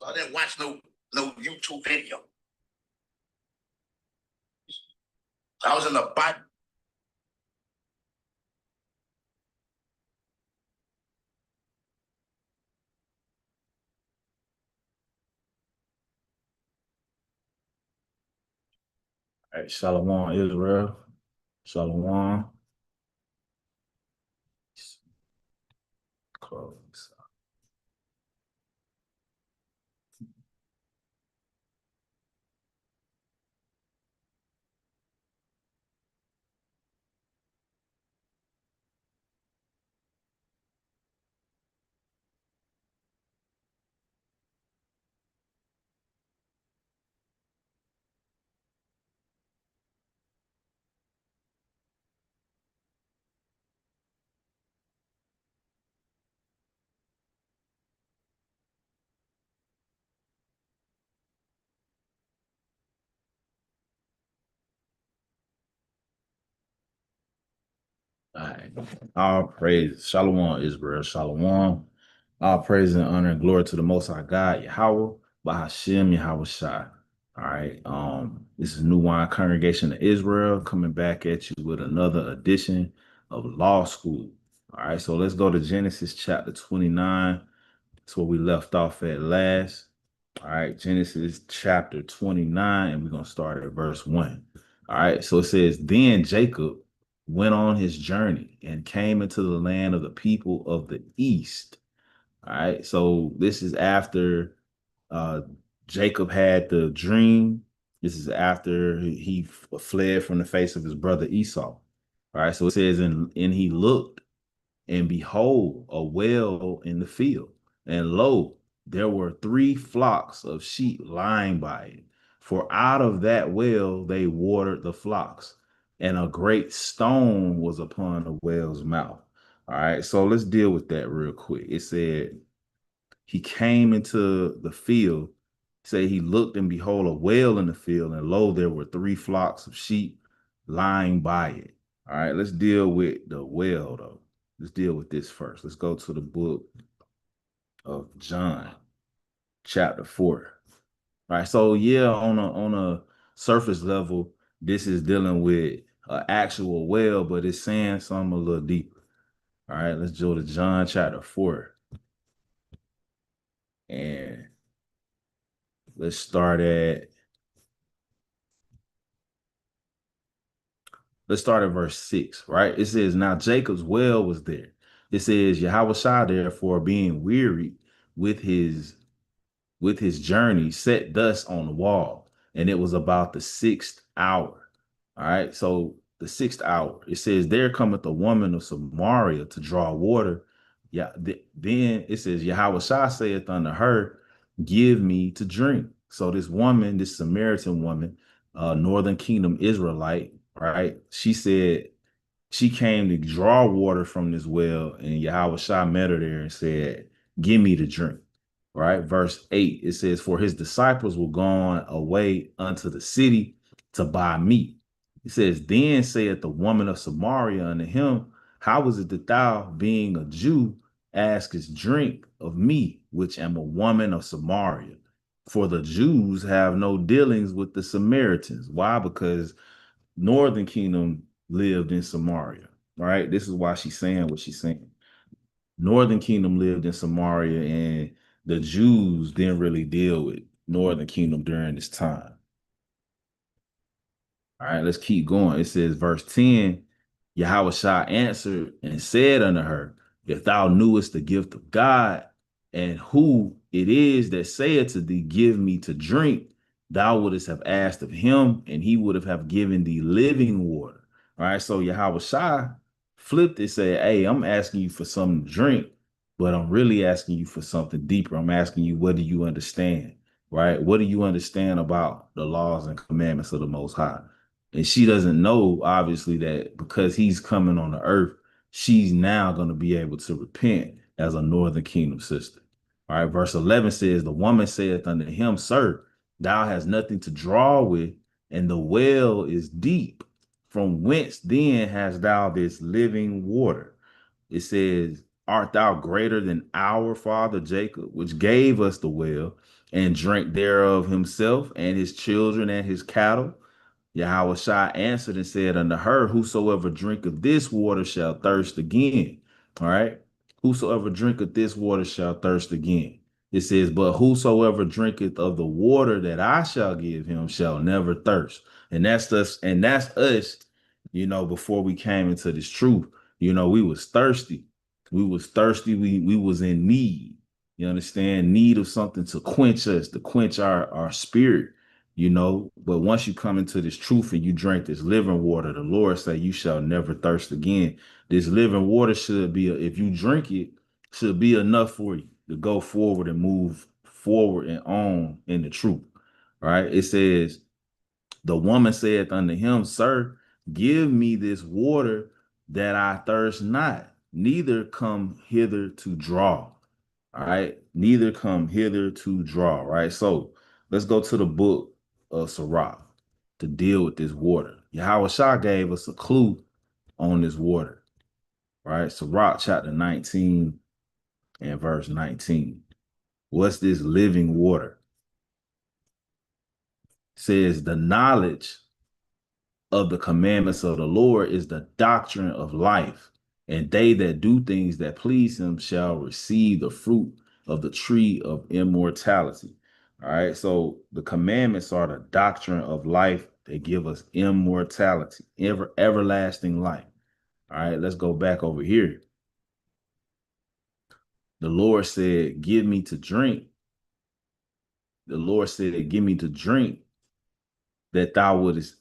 I didn't watch no YouTube video. I was in the Bible. All right, Shalom, Israel. Shalom. Close. All right. All praise. Shalom, Israel. Shalom. All praise and honor and glory to the Most High God, Yahweh, Bahashem, Yahweh Shai. All right. This is New Wine Congregation of Israel coming back at you with another edition of Law School. All right. So let's go to Genesis chapter 29. That's where we left off at last. All right. Genesis chapter 29, and we're going to start at verse 1. All right. So it says, Then Jacob went on his journey and came into the land of the people of the east. All right. So this is after Jacob had the dream. This is after he fled from the face of his brother Esau. All right. So it says, and he looked, and behold, a well in the field. And lo, there were 3 flocks of sheep lying by it. For out of that well they watered the flocks, and a great stone was upon the well's mouth. All right, so let's deal with that real quick. It said he came into the field, say he looked, and behold, a well in the field, and lo, there were 3 flocks of sheep lying by it. All right, let's deal with the well though. Let's deal with this first. Let's go to the book of John, chapter 4. All right, so yeah, on a surface level, this is dealing with an actual well, but it's saying something a little deeper. All right, let's go to John chapter 4. And let's start at verse 6, right? It says, Now Jacob's well was there. It says, Yahweh Shai, therefore, being weary with his journey, set thus on the wall, and it was about the 6th hour. All right, so the 6th hour, it says, There cometh a woman of Samaria to draw water. Yeah, then it says, Yahweh Shai saith unto her, Give me to drink. So this woman, this Samaritan woman, Northern Kingdom Israelite, right? She said she came to draw water from this well, and Yahweh Shai met her there and said, Give me to drink. Right, verse 8, it says, For his disciples were gone away unto the city to buy meat. It says, Then saith the woman of Samaria unto him, How is it that thou, being a Jew, askest drink of me, which am a woman of Samaria? For the Jews have no dealings with the Samaritans. Why? Because Northern Kingdom lived in Samaria. Right, this is why she's saying what she's saying. Northern Kingdom lived in Samaria, and the Jews didn't really deal with Northern Kingdom during this time. All right, let's keep going. It says, verse 10, Yahweh Shai answered and said unto her, If thou knewest the gift of God, and who it is that saith to thee, Give me to drink, thou wouldst have asked of him, and he would have given thee living water. All right, so Yahweh Shai flipped it, said, Hey, I'm asking you for something to drink, but I'm really asking you for something deeper. I'm asking you, what do you understand? Right? What do you understand about the laws and commandments of the Most High? And she doesn't know, obviously, that because he's coming on the earth, she's now going to be able to repent as a Northern Kingdom sister. All right, verse 11 says, The woman saith unto him, Sir, thou hast nothing to draw with, and the well is deep. From whence then hast thou this living water? It says, Art thou greater than our father Jacob, which gave us the well, and drink thereof himself and his children and his cattle? Yahweh Shai answered and said unto her, whosoever drinketh this water shall thirst again. All right. Whosoever drinketh this water shall thirst again. It says, but whosoever drinketh of the water that I shall give him shall never thirst. And that's us, before we came into this truth. We was thirsty. We was thirsty. We was in need. You understand? Need of something to quench us, to quench our spirit. But once you come into this truth and you drink this living water, the Lord say you shall never thirst again. This living water should be, if you drink it, should be enough for you to go forward and move forward and on in the truth. Right? It says, the woman saith unto him, Sir, give me this water that I thirst not, neither come hither to draw. All right. Neither come hither to draw. Right. So let's go to the book of Sirach to deal with this water. Yahweh Shah gave us a clue on this water. Right. Sirach chapter 19 and verse 19. What's this living water? It says the knowledge of the commandments of the Lord is the doctrine of life, and they that do things that please him shall receive the fruit of the tree of immortality. All right. So the commandments are the doctrine of life. They give us immortality, everlasting life. All right. Let's go back over here. The Lord said, give me to drink. The Lord said, give me to drink that thou wouldest,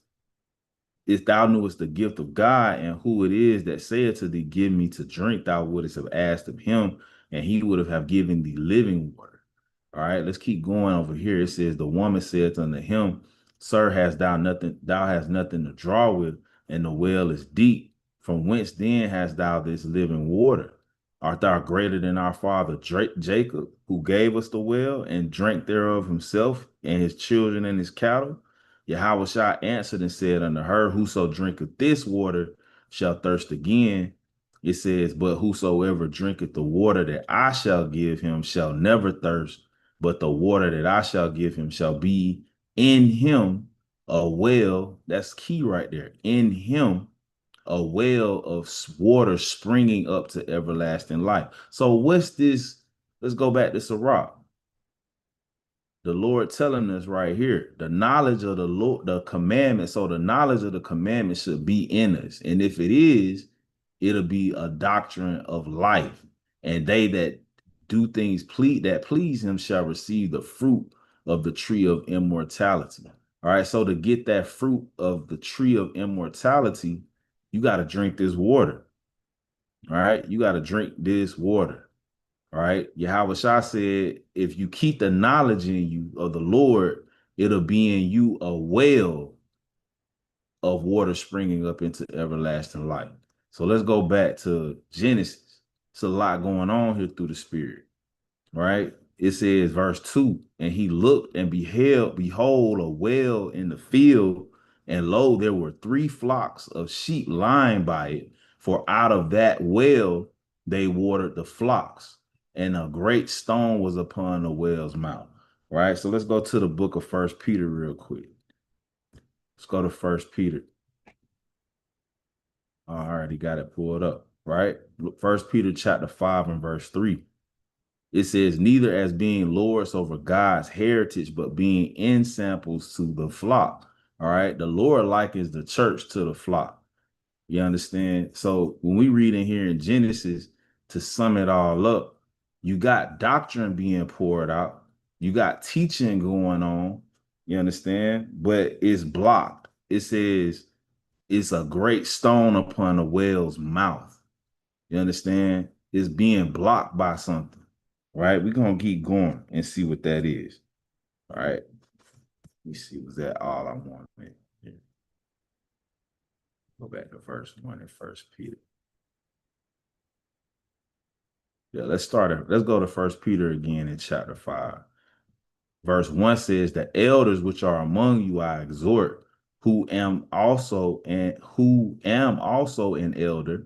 if thou knewest the gift of God and who it is that saith to thee, give me to drink, thou wouldest have asked of him, and he would have given thee living water. All right, let's keep going over here. It says, the woman said unto him, Sir, thou hast nothing to draw with, and the well is deep. From whence then hast thou this living water? Art thou greater than our father Jacob, who gave us the well and drank thereof himself and his children and his cattle? Yahweh Shah answered and said unto her, whoso drinketh this water shall thirst again. It says, but whosoever drinketh the water that I shall give him shall never thirst, but the water that I shall give him shall be in him a well. That's key right there. In him a well of water springing up to everlasting life. So what's this? Let's go back to Sirach. The Lord telling us right here, the knowledge of the Lord, the commandment. So the knowledge of the commandment should be in us. And if it is, it'll be a doctrine of life. And they that do things that please him shall receive the fruit of the tree of immortality. All right. So to get that fruit of the tree of immortality, you got to drink this water. All right. You got to drink this water. All right. Yahweh Shah said, if you keep the knowledge in you of the Lord, it'll be in you a well of water springing up into everlasting life. So let's go back to Genesis. It's a lot going on here through the spirit. Right. It says verse 2, and he looked and behold, a well in the field, and lo, there were 3 flocks of sheep lying by it, for out of that well they watered the flocks, and a great stone was upon the well's mouth. Right. So let's go to the book of 1 Peter real quick. Let's go to 1 Peter. I already got it pulled up. Right. 1 Peter chapter 5 and verse 3. It says, neither as being lords over God's heritage, but being ensamples to the flock. All right. The Lord likens the church to the flock. You understand? So when we read in here in Genesis, to sum it all up, you got doctrine being poured out. You got teaching going on. You understand? But it's blocked. It says it's a great stone upon a whale's mouth. You understand? It's being blocked by something. Right? We're going to keep going and see what that is. All right. Let me see. Was that all I wanted? Yeah. Go back to verse 1 in 1 Peter. Yeah, let's start it. Let's go to 1 Peter again in chapter 5. Verse 1 says, the elders which are among you I exhort, who am also an elder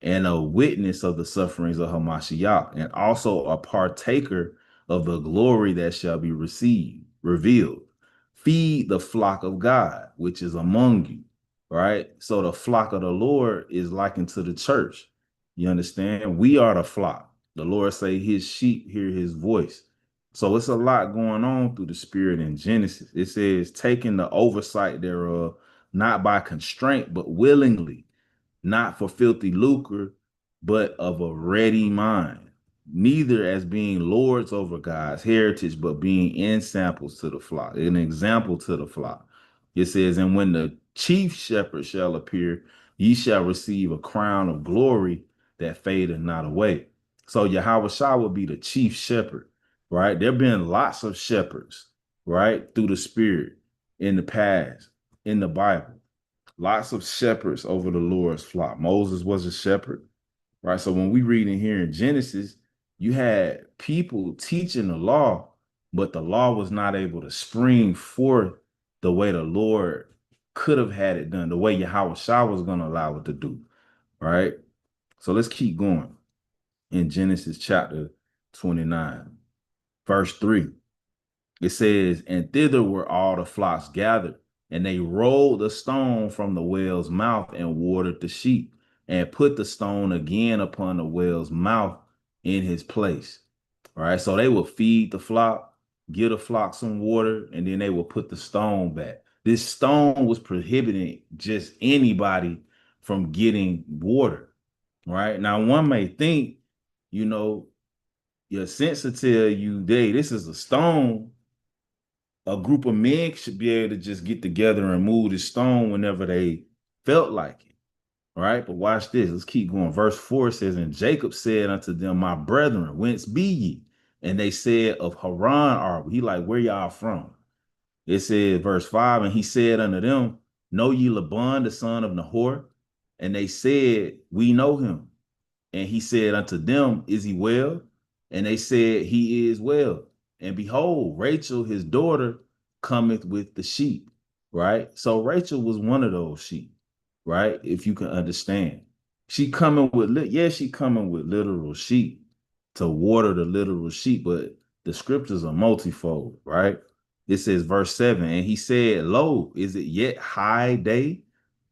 and a witness of the sufferings of Hamashiach, and also a partaker of the glory that shall be revealed. Feed the flock of God, which is among you, right? So the flock of the Lord is likened to the church. You understand? We are the flock. The Lord say his sheep hear his voice. So it's a lot going on through the spirit in Genesis. It says, taking the oversight thereof, not by constraint, but willingly, not for filthy lucre, but of a ready mind, neither as being lords over God's heritage, but being ensamples to the flock, an example to the flock. It says, and when the chief shepherd shall appear, ye shall receive a crown of glory that fadeth not away. So Yahweh Shah will be the chief shepherd, right? There have been lots of shepherds, right, through the spirit in the past, in the Bible. Lots of shepherds over the Lord's flock. Moses was a shepherd, right? So when we read in here in Genesis, you had people teaching the law, but the law was not able to spring forth the way the Lord could have had it done, the way Yahweh Shah was going to allow it to do, right? So let's keep going in Genesis chapter 29, verse 3. It says, and thither were all the flocks gathered, and they rolled the stone from the well's mouth and watered the sheep, and put the stone again upon the well's mouth in his place. All right. So they will feed the flock, give the flock some water, and then they will put the stone back. This stone was prohibiting just anybody from getting water. Right. Now, one may think, you know, your sense will tell you, hey, this is a stone. A group of men should be able to just get together and move the stone whenever they felt like it. Right? But watch this. Let's keep going. Verse 4 says, and Jacob said unto them, my brethren, whence be ye? And they said, of Haran are we. He like, where y'all from? It says, verse 5, and he said unto them, know ye Laban, the son of Nahor? And they said, we know him. And he said unto them, is he well? And they said, he is well. And behold, Rachel, his daughter, cometh with the sheep, right? So Rachel was one of those sheep, right? If you can understand. She coming with, she coming with literal sheep to water the literal sheep, but the scriptures are multifold, right? It says, verse 7, and he said, lo, is it yet high day?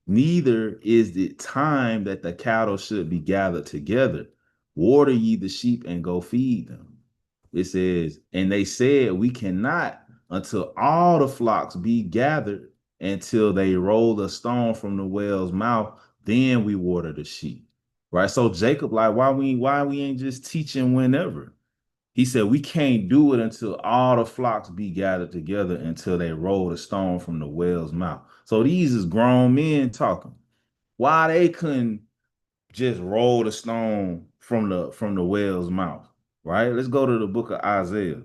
Neither is it time that the cattle should be gathered together. Water ye the sheep and go feed them. It says, and they said, we cannot until all the flocks be gathered, until they roll the stone from the well's mouth, then we water the sheep. Right. So Jacob, like, why we ain't just teaching whenever? He said, we can't do it until all the flocks be gathered together, until they roll the stone from the well's mouth. So these is grown men talking. Why they couldn't just roll the stone from the well's mouth, right? Let's go to the book of Isaiah,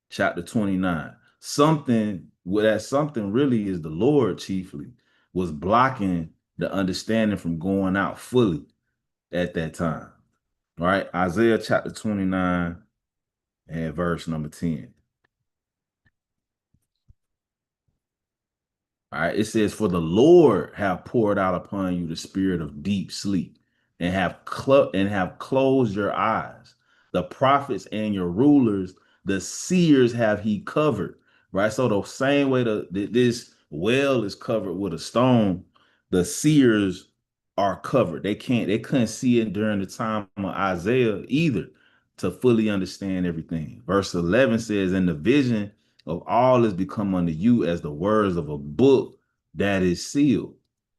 chapter 29. Something really is the Lord chiefly was blocking the understanding from going out fully at that time. All right, Isaiah chapter 29 and verse number 10. All right, it says, for the Lord have poured out upon you the spirit of deep sleep, and have closed your eyes. The prophets and your rulers, the seers have he covered. Right. So the same way this well is covered with a stone, the seers are covered. They couldn't see it during the time of Isaiah either to fully understand everything. Verse 11 says, and the vision of all is become unto you as the words of a book that is sealed,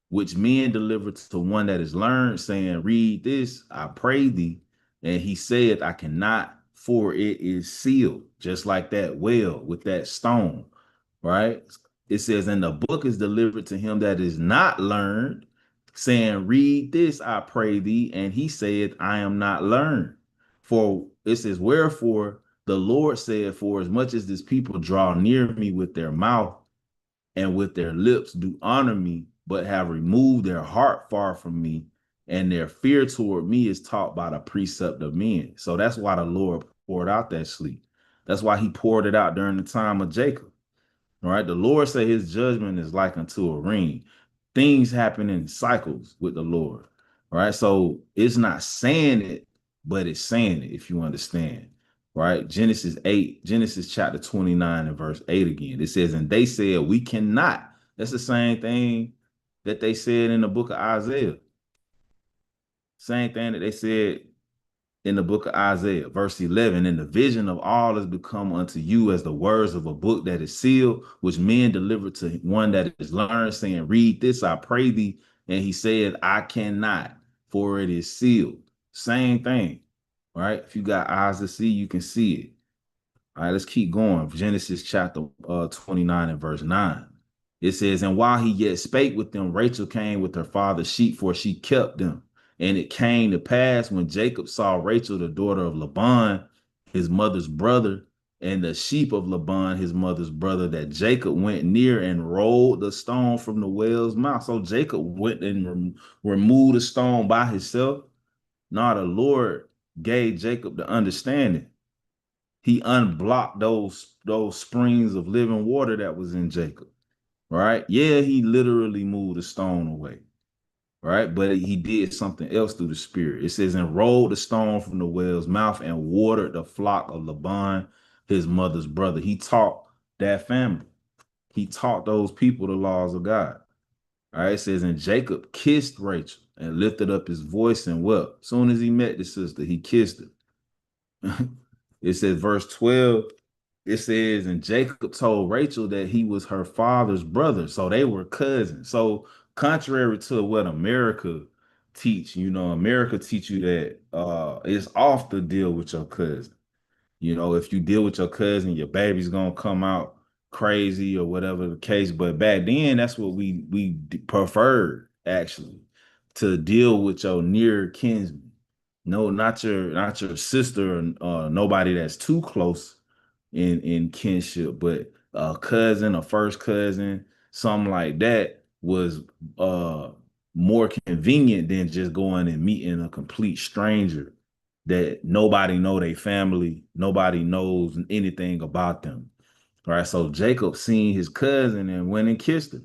which men deliver to one that is learned, saying, read this, I pray thee. And he said, I cannot, for it is sealed, just like that well with that stone, right? It says, and the book is delivered to him that is not learned, saying, read this, I pray thee. And he said, I am not learned. For it says, wherefore the Lord said, for as much as this people draw near me with their mouth and with their lips do honor me, but have removed their heart far from me, and their fear toward me is taught by the precept of men. So that's why the Lord poured out that sleep. That's why he poured it out during the time of Jacob. All right. The Lord said his judgment is like unto a ring. Things happen in cycles with the Lord. All right. So it's not saying it, but it's saying it, if you understand. right? Genesis chapter 29 and verse 8 again. It says, and they said, we cannot. That's the same thing that they said in the book of Isaiah. Same thing that they said in the book of Isaiah, verse 11, and the vision of all has become unto you as the words of a book that is sealed, which men deliver to one that is learned, saying, read this, I pray thee. And he said, I cannot, for it is sealed. Same thing, right? If you got eyes to see, you can see it. All right, let's keep going. Genesis chapter 29 and verse 9. It says, and while he yet spake with them, Rachel came with her father's sheep, for she kept them. And it came to pass when Jacob saw Rachel, the daughter of Laban, his mother's brother, and the sheep of Laban, his mother's brother, that Jacob went near and rolled the stone from the well's mouth. So Jacob went and removed the stone by himself. Now the Lord gave Jacob the understanding. He unblocked those springs of living water that was in Jacob. Right? Yeah, he literally moved the stone away. Right? But he did something else through the spirit. It says, and rolled the stone from the well's mouth and watered the flock of Laban, his mother's brother. He taught that family. He taught those people the laws of God. All right, it says, and Jacob kissed Rachel and lifted up his voice and wept. Soon as he met the sister, he kissed her. It says, verse 12, it says, and Jacob told Rachel that he was her father's brother. So they were cousins. So contrary to what America teach, America teach you that it's off to deal with your cousin. If you deal with your cousin, your baby's gonna come out crazy or whatever the case. But back then, that's what we preferred actually, to deal with your near kinsman. No, not your sister or nobody that's too close in kinship, but a cousin, a first cousin, something like that was more convenient than just going and meeting a complete stranger that nobody know their family, nobody knows anything about them. Right. So Jacob seen his cousin and went and kissed her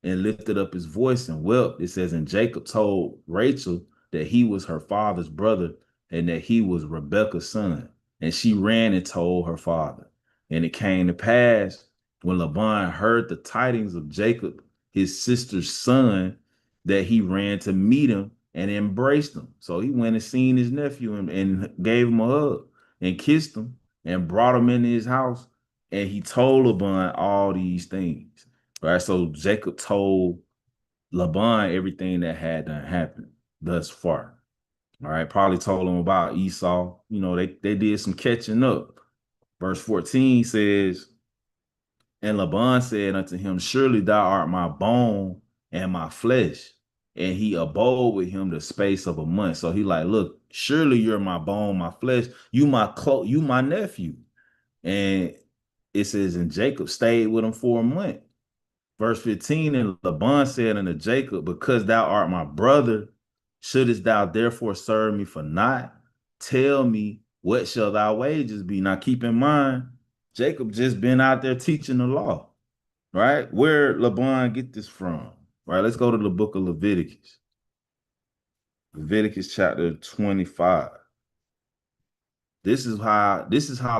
and lifted up his voice and wept. It says, and Jacob told Rachel that he was her father's brother and that he was Rebekah's son. And she ran and told her father. And it came to pass when Laban heard the tidings of Jacob, his sister's son, that he ran to meet him and embraced him. So he went and seen his nephew and gave him a hug and kissed him and brought him into his house. And he told Laban all these things. Right. So Jacob told Laban everything that had done happened thus far. All right. Probably told him about Esau. They did some catching up. Verse 14 says, and Laban said unto him, surely thou art my bone and my flesh. And he abode with him the space of a month. So he like, look, surely you're my bone, my flesh. You my nephew. And it says, and Jacob stayed with him for a month. Verse 15, and Laban said unto Jacob, because thou art my brother, shouldest thou therefore serve me for naught? Tell me, what shall thy wages be? Now keep in mind, Jacob just been out there teaching the law, right? Where Laban get this from? Right, let's go to the book of Leviticus. Leviticus chapter 25. This is how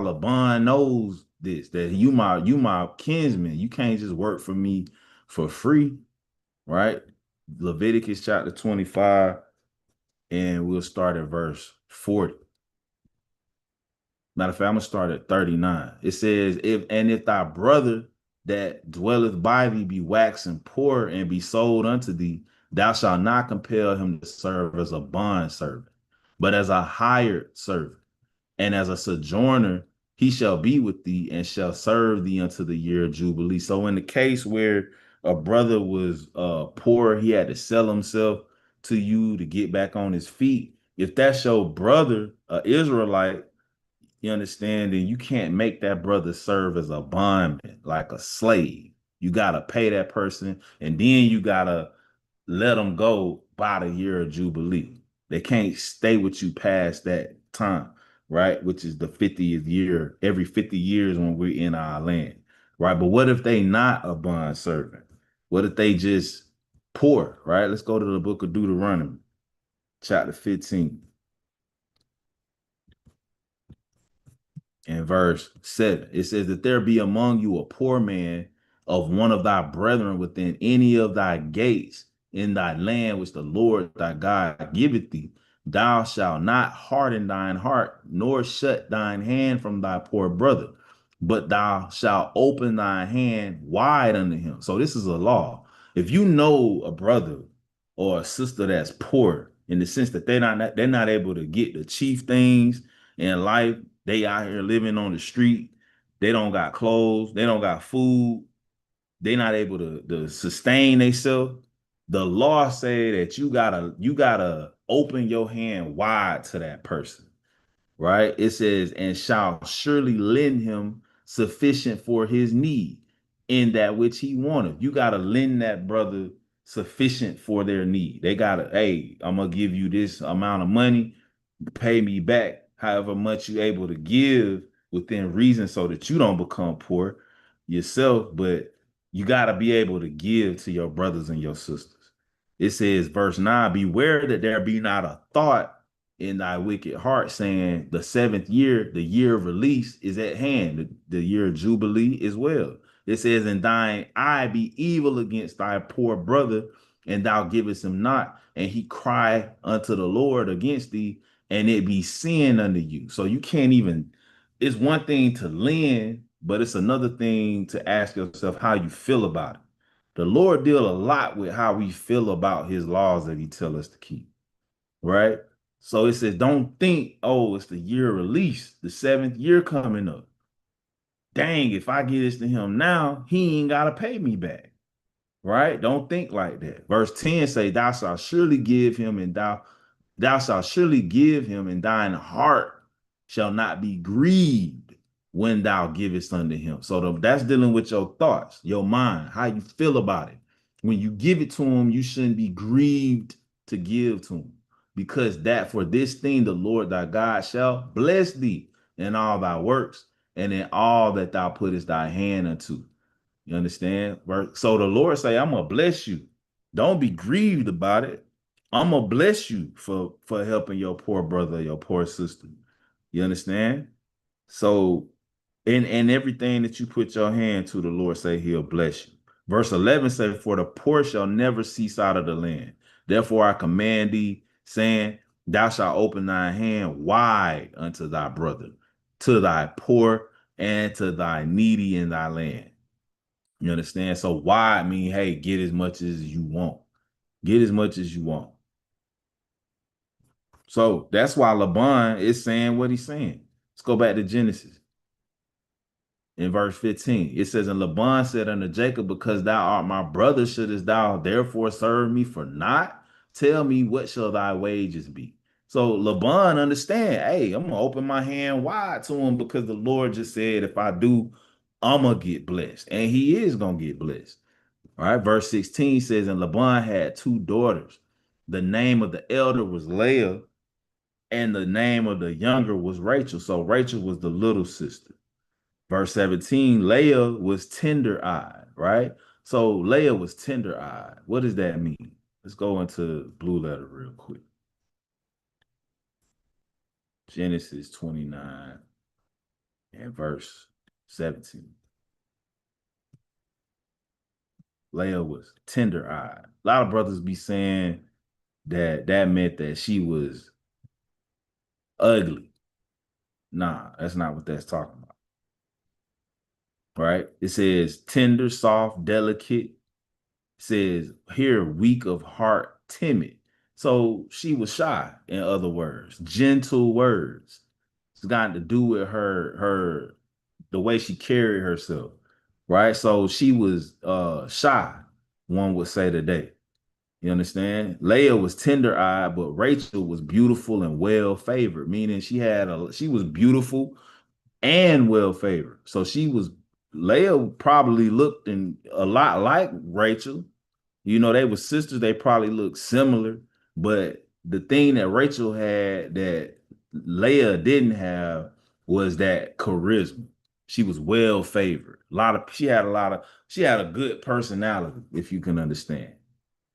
Laban knows this, that you my kinsman. You can't just work for me for free, right? Leviticus chapter 25, and we'll start at verse 40. Matter of fact, I'm gonna start at 39. It says, if thy brother that dwelleth by thee be waxen poor and be sold unto thee, thou shalt not compel him to serve as a bond servant, but as a hired servant. And as a sojourner, he shall be with thee and shall serve thee unto the year of Jubilee. So in the case where a brother was poor, he had to sell himself to you to get back on his feet. If that's your brother, Israelite, you understand, then you can't make that brother serve as a bondman, like a slave. You got to pay that person, and then you got to let them go by the year of Jubilee. They can't stay with you past that time, right? Which is the 50th year, every 50 years when we're in our land, right? But what if they not a bond servant? What if they just poor, right? Let's go to the book of Deuteronomy, chapter 15. In verse 7, it says that there be among you a poor man of one of thy brethren within any of thy gates in thy land which the Lord thy God giveth thee. Thou shalt not harden thine heart, nor shut thine hand from thy poor brother, but thou shalt open thy hand wide unto him. So this is a law. If you know a brother or a sister that's poor, in the sense that they're not able to get the chief things in life, they out here living on the street. They don't got clothes. They don't got food. They not able to sustain themselves. The law say that you gotta open your hand wide to that person, right? It says, and shall surely lend him sufficient for his need in that which he wanted. You got to lend that brother sufficient for their need. They got to, hey, I'm going to give you this amount of money, pay me back however much you're able to give within reason so that you don't become poor yourself. But you got to be able to give to your brothers and your sisters. It says, verse 9, beware that there be not a thought in thy wicked heart, saying, the seventh year, the year of release, is at hand, the year of Jubilee as well. It says, and thine eye be evil against thy poor brother, and thou givest him not, and he cry unto the Lord against thee, and it be sin unto you. So you can't even, it's one thing to lend, but it's another thing to ask yourself how you feel about it. The Lord deal a lot with how we feel about his laws that he tell us to keep, right? So it says, don't think, oh, it's the year of release, the seventh year coming up. Dang, if I give this to him now, he ain't got to pay me back, right? Don't think like that. Verse 10 say, thou shalt surely give him, and thou shalt surely give him, and thine heart shall not be grieved when thou givest unto him. So that's dealing with your thoughts, your mind, how you feel about it. When you give it to him, you shouldn't be grieved to give to him, because that for this thing the Lord thy God shall bless thee in all thy works and in all that thou puttest thy hand unto. You understand? So the Lord say, I'm gonna bless you. Don't be grieved about it. I'm gonna bless you for helping your poor brother, your poor sister. You understand? So in everything that you put your hand to, the Lord say he'll bless you. Verse 11 says, for the poor shall never cease out of the land. Therefore I command thee, saying, thou shalt open thy hand wide unto thy brother, to thy poor, and to thy needy in thy land. You understand? So wide mean, hey, get as much as you want. Get as much as you want. So that's why Laban is saying what he's saying. Let's go back to Genesis. In verse 15, it says, and Laban said unto Jacob, because thou art my brother, shouldest thou therefore serve me for naught? Tell me, what shall thy wages be? So Laban understand, hey, I'm going to open my hand wide to him, because the Lord just said, if I do, I'm going to get blessed. And he is going to get blessed. All right, verse 16 says, and Laban had two daughters. The name of the elder was Leah, and the name of the younger was Rachel. So Rachel was the little sister. Verse 17, Leah was tender-eyed, right? So Leah was tender-eyed. What does that mean? Let's go into Blue Letter real quick. Genesis 29 and verse 17. Leah was tender-eyed. A lot of brothers be saying that meant that she was ugly. Nah, that's not what that's talking about. Right? It says tender, soft, delicate. It says here, weak of heart, timid. So she was shy, in other words, gentle words. It's got to do with her the way she carried herself. Right? So she was shy, one would say today. You understand? Leah was tender-eyed, but Rachel was beautiful and well-favored, meaning she was beautiful and well-favored. So Leah probably looked a lot like Rachel. You know, they were sisters, they probably looked similar, but the thing that Rachel had that Leah didn't have was that charisma. She was well-favored. She had a good personality, if you can understand.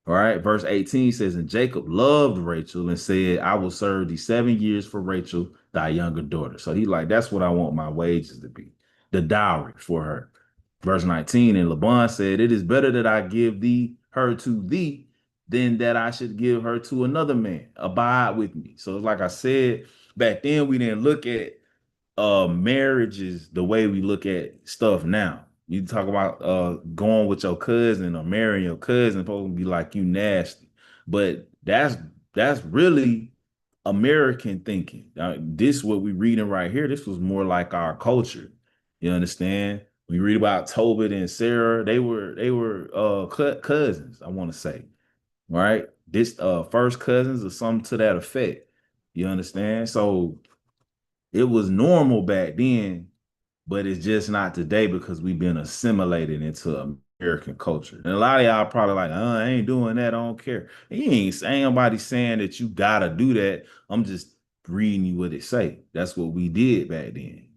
All right. Verse 18 says, and Jacob loved Rachel and said, I will serve thee 7 years for Rachel, thy younger daughter. So he like, that's what I want my wages to be, the dowry for her. Verse 19, and Laban said, it is better that I give thee her to thee than that I should give her to another man. Abide with me. So like I said, back then we didn't look at marriage is the way we look at stuff now. You talk about going with your cousin or marrying your cousin, supposed to be like you nasty. But that's really American thinking. This what we reading right here. This was more like our culture. You understand? We read about Tobit and Sarah. They were cousins, I want to say. Right? This first cousins or something to that effect. You understand? So it was normal back then, but it's just not today because we've been assimilated into American culture. And a lot of y'all probably like, I ain't doing that. I don't care. And you ain't nobody saying that you gotta do that. I'm just reading you what it say. That's what we did back then.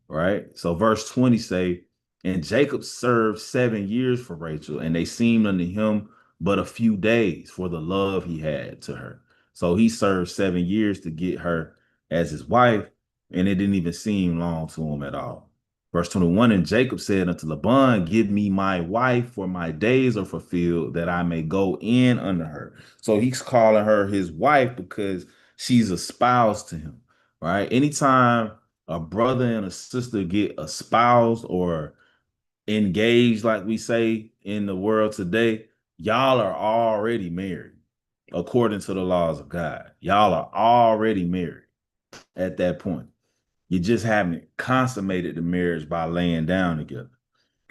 Right. So verse 20 say, and Jacob served 7 years for Rachel, and they seemed unto him but a few days for the love he had to her. So he served 7 years to get her as his wife, and it didn't even seem long to him at all. Verse 21, and Jacob said unto Laban, give me my wife, for my days are fulfilled, that I may go in unto her. So he's calling her his wife because she's a spouse to him, right? Anytime a brother and a sister get espoused or engaged, like we say in the world today, y'all are already married according to the laws of God. Y'all are already married at that point. You just haven't consummated the marriage by laying down together.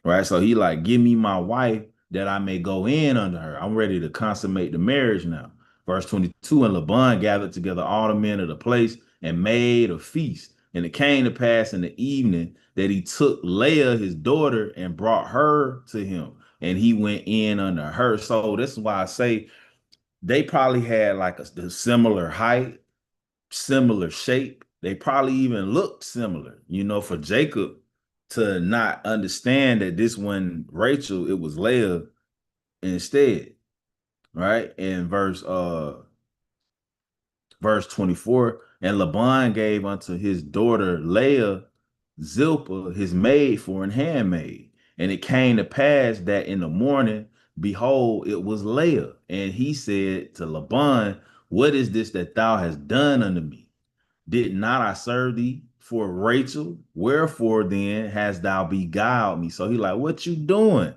Right. So he like, give me my wife that I may go in under her. I'm ready to consummate the marriage now. Verse 22, and Laban gathered together all the men of the place and made a feast. And it came to pass in the evening that he took Leah, his daughter, and brought her to him. And he went in under her. So this is why I say they probably had like a similar height, similar shape. They probably even looked similar. For Jacob to not understand that this one Rachel, it was Leah instead, right? In verse 24, and Laban gave unto his daughter Leah Zilpah, his maid, for an handmaid. And it came to pass that in the morning, behold, it was Leah. And he said to Laban, what is this that thou hast done unto me? Did not I serve thee for Rachel? Wherefore then hast thou beguiled me? So he like, what you doing?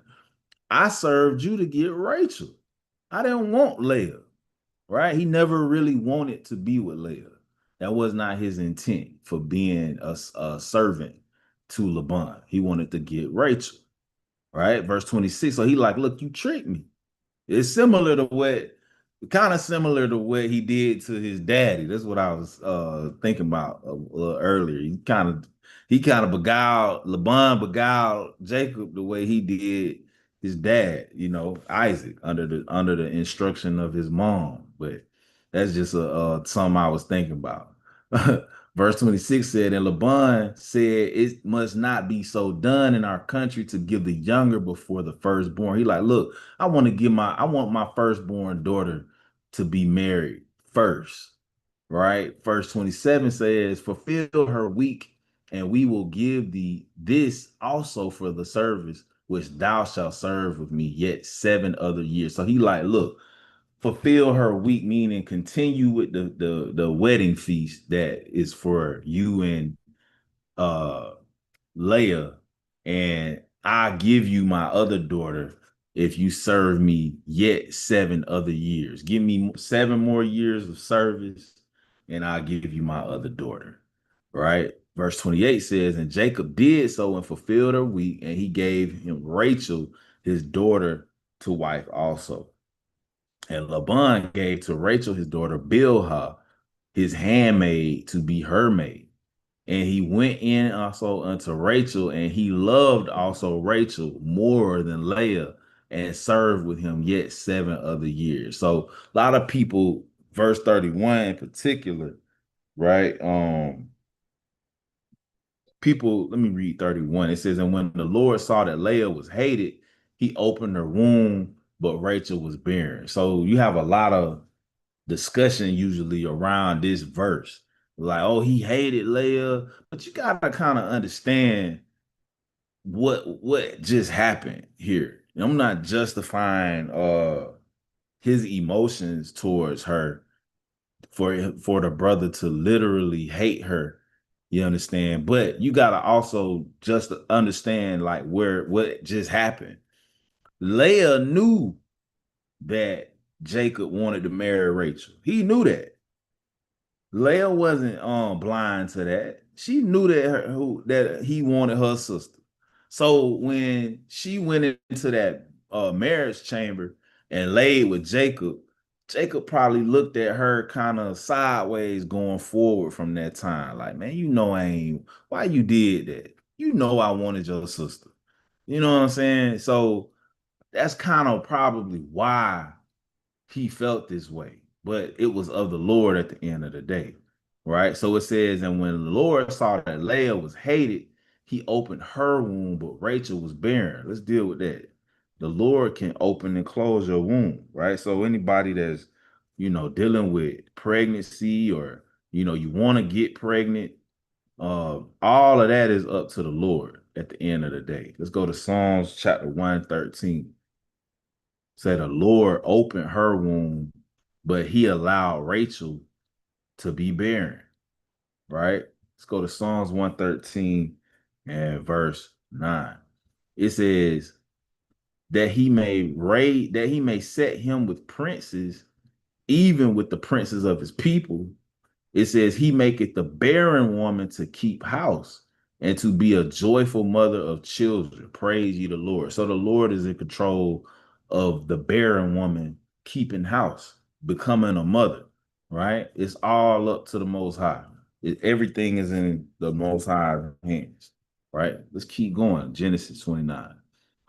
I served you to get Rachel. I didn't want Leah, right? He never really wanted to be with Leah. That was not his intent for being a servant to Laban. He wanted to get Rachel, right? Verse 26. So he like, look, you tricked me. It's similar to what kind of similar to what he did to his daddy. That's what I was thinking about a little earlier. He kind of beguiled beguiled Jacob the way he did his dad, Isaac, under the instruction of his mom. But that's just something I was thinking about. Verse 26 said, and Laban said, it must not be so done in our country to give the younger before the firstborn. He like, look, I want my firstborn daughter to be married first, right? Verse 27 says, fulfill her week, and we will give thee this also for the service which thou shalt serve with me yet 7 other years. So he like, look, fulfill her week, meaning continue with the wedding feast that is for you and uh Leah, and I give you my other daughter if you serve me yet 7 other years. Give me 7 more years of service, and I'll give you my other daughter. Right? Verse 28 says, and Jacob did so and fulfilled her week, and he gave him Rachel, his daughter, to wife also. And Laban gave to Rachel his daughter Bilhah, his handmaid, to be her maid. And he went in also unto Rachel, and he loved also Rachel more than Leah, and served with him yet 7 other years. So a lot of people, verse 31 in particular, right? People, let me read 31. It says, and when the Lord saw that Leah was hated, he opened her womb but Rachel was barren. So you have a lot of discussion usually around this verse. Like, oh, he hated Leah, but you gotta kind of understand what just happened here. I'm not justifying his emotions towards her for the brother to literally hate her. You understand? But you gotta also just understand like where what just happened. Leah knew that Jacob wanted to marry Rachel. He knew that. Leah wasn't blind to that. She knew that he wanted her sister. So when she went into that marriage chamber and laid with Jacob, Jacob probably looked at her kind of sideways going forward from that time. Like, man, you know I ain't why you did that. You know I wanted your sister. You know what I'm saying? So that's kind of probably why he felt this way, but it was of the Lord at the end of the day, right? So it says, and when the Lord saw that Leah was hated, he opened her womb, but Rachel was barren. Let's deal with that. The Lord can open and close your womb, right? So anybody that's, dealing with pregnancy or, you want to get pregnant, all of that is up to the Lord at the end of the day. Let's go to Psalms chapter 113. Say the Lord opened her womb, but he allowed Rachel to be barren, right? Let's go to Psalms 113 and verse 9. It says that he may set him with princes, even with the princes of his people. It says he maketh the barren woman to keep house and to be a joyful mother of children. Praise ye the Lord. So the Lord is in control of the barren woman keeping house, becoming a mother, right? It's all up to the Most High. Everything is in the Most High hands, right? Let's keep going. Genesis 29.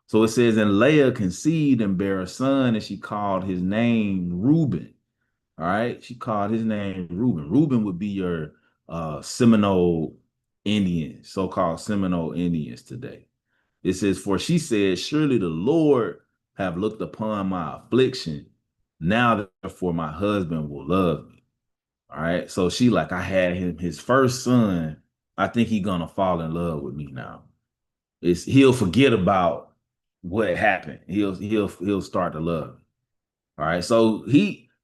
So it says, and Leah conceived and bare a son, and she called his name Reuben. All right. She called his name Reuben. Reuben would be your Seminole Indians, so-called Seminole Indians today. It says, for she said, surely the Lord have looked upon my affliction. Now therefore my husband will love me. All right. So she like, I had him his first son. I think he gonna fall in love with me now. He'll forget about what happened. He'll start to love. All right. So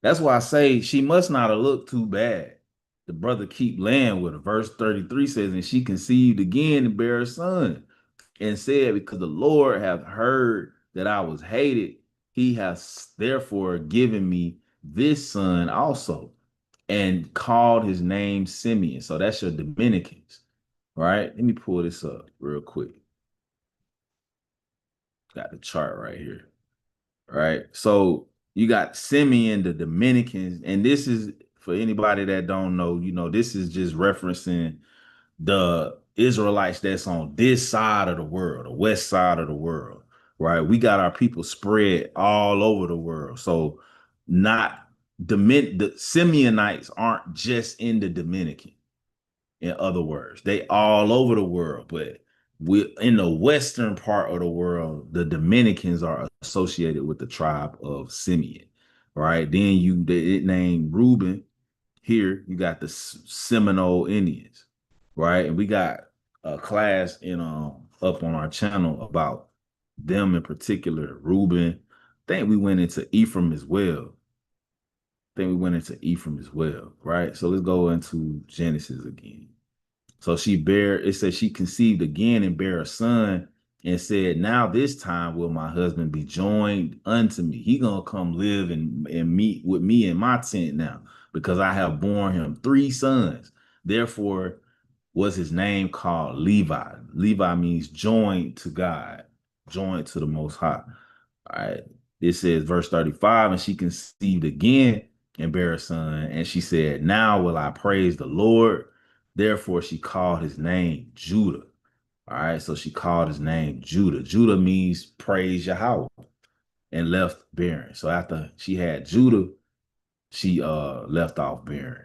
that's why I say she must not have looked too bad. The brother keep laying with her. Verse 33 says, and she conceived again and bare a son, and said, because the Lord hath heard that I was hated, he has therefore given me this son also, and called his name Simeon. So that's your Dominicans. Right. Let me pull this up real quick. Got the chart right here. Right. So you got Simeon, the Dominicans, and this is for anybody that don't know, this is just referencing the Israelites that's on this side of the world, the west side of the world, right? We got our people spread all over the world. So not the Simeonites aren't just in the Dominican. In other words, they all over the world, but we in the western part of the world, the Dominicans are associated with the tribe of Simeon, right? Then it named Reuben. Here you got the Seminole Indians, right? And we got a class in up on our channel about them in particular. Reuben. I think we went into Ephraim as well. Right? So let's go into Genesis again. So it says she conceived again and bare a son and said, now this time will my husband be joined unto me. He gonna come live and meet with me in my tent now, because I have borne him 3 sons. Therefore was his name called Levi. Levi means joined to God, joined to the Most High. All right. It says verse 35, and she conceived again and bare a son, and she said, now will I praise the Lord. Therefore, she called his name Judah. All right. So she called his name Judah. Judah means praise Yahweh, and left barren. So after she had Judah, she left off barren.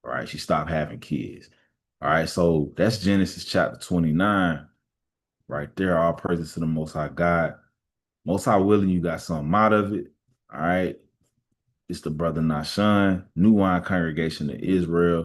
All right. She stopped having kids. All right. So that's Genesis chapter 29. Right there. All praises to the Most High God. Most High willing, you got something out of it. All right. It's the brother Nashan, New Wine Congregation of Israel.